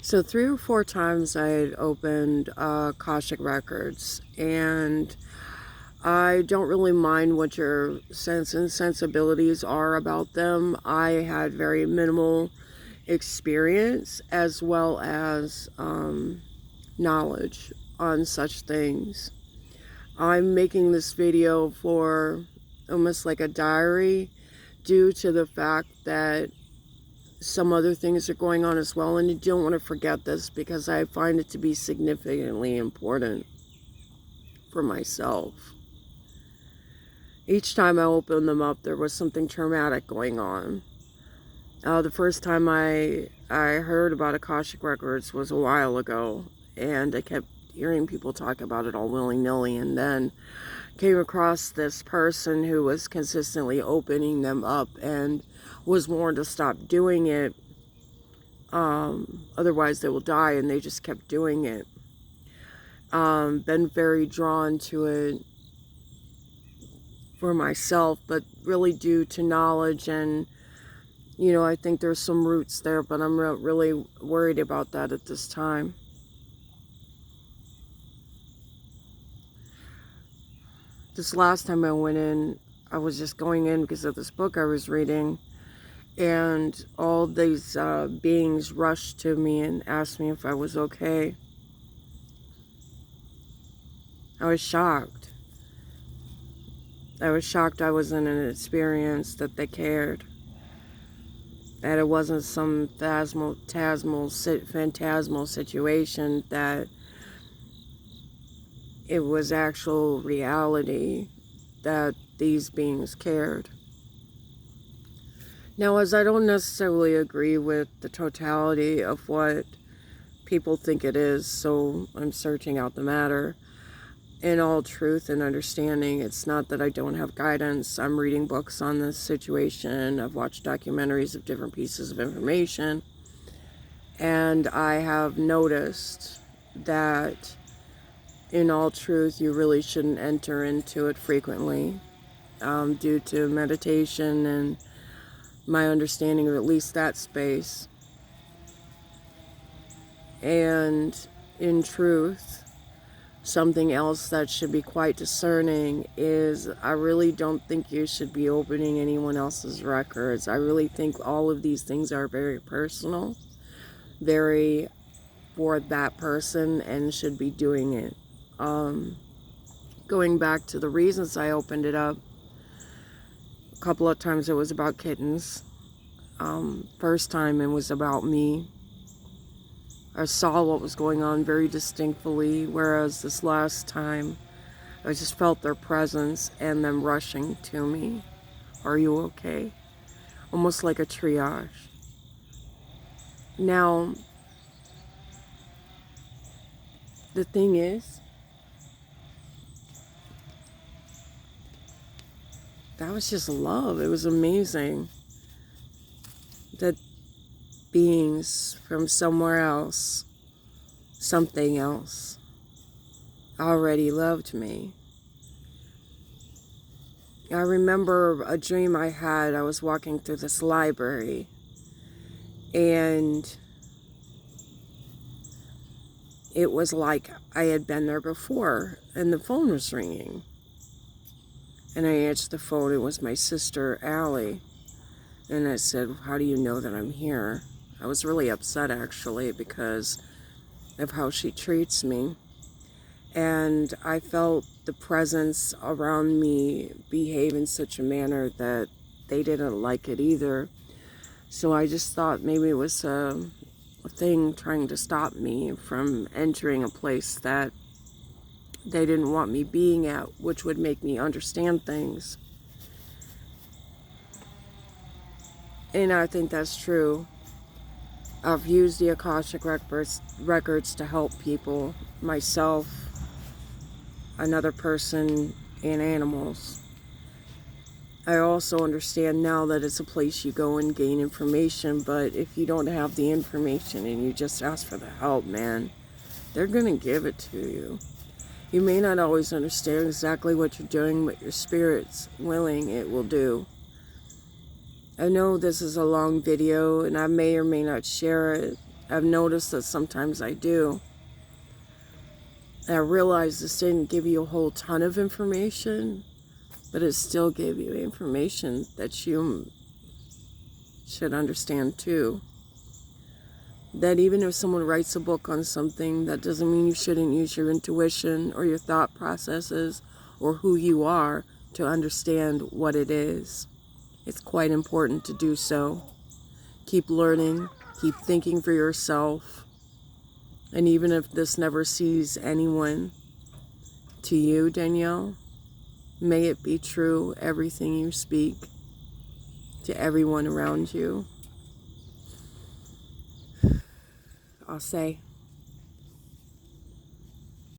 So 3 or 4 times I had opened Akashic Records, and I don't really mind what your sense and sensibilities are about them. I had very minimal experience as well as knowledge on such things. I'm making this video for almost like a diary due to the fact that some other things are going on as well, and you don't want to forget this because I find it to be significantly important for myself. Each time I opened them up, there was something traumatic going on. The first time I heard about Akashic Records was a while ago, and I kept hearing people talk about it all willy-nilly, and then came across this person who was consistently opening them up and was warned to stop doing it. Otherwise they will die, and they just kept doing it. Been very drawn to it for myself, but really due to knowledge, and I think there's some roots there, but I'm not really worried about that at this time. This last time I went in, I was just going in because of this book I was reading, and all these beings rushed to me and asked me if I was okay. I was shocked. I was shocked I was in an experience that they cared. That it wasn't some phantasmal situation, that it was actual reality that these beings cared. Now, as I don't necessarily agree with the totality of what people think it is, so I'm searching out the matter in all truth and understanding. It's not that I don't have guidance. I'm reading books on this situation. I've watched documentaries of different pieces of information, and I have noticed that in all truth, you really shouldn't enter into it frequently, due to meditation and my understanding of at least that space. And in truth, something else that should be quite discerning is I really don't think you should be opening anyone else's records. I really think all of these things are very personal, very for that person, and should be doing it. Going back to the reasons I opened it up, a couple of times it was about kittens. First time it was about me. I saw what was going on very distinctly, whereas this last time I just felt their presence and them rushing to me. Are you okay? Almost like a triage. Now, the thing is, that was just love. It was amazing that beings from somewhere else, something else, already loved me. I remember a dream I had. I was walking through this library, and it was like I had been there before, and the phone was ringing. And I answered the phone. It was my sister, Allie. And I said, "How do you know that I'm here?" I was really upset, actually, because of how she treats me. And I felt the presence around me behave in such a manner that they didn't like it either. So I just thought maybe it was a thing trying to stop me from entering a place that they didn't want me being at, which would make me understand things. And I think that's true. I've used the Akashic records to help people, myself, another person, and animals. I also understand now that it's a place you go and gain information, but if you don't have the information and you just ask for the help, man, they're going to give it to you. You may not always understand exactly what you're doing, but your spirit's willing, it will do. I know this is a long video, and I may or may not share it I've noticed that sometimes I do. And I realize this didn't give you a whole ton of information, but it still gave you information that you should understand too. That even if someone writes a book on something, that doesn't mean you shouldn't use your intuition or your thought processes or who you are to understand what it is. It's quite important to do so. Keep learning, keep thinking for yourself. And even if this never sees anyone, to you, Danielle, may it be true, everything you speak, to everyone around you. I'll say,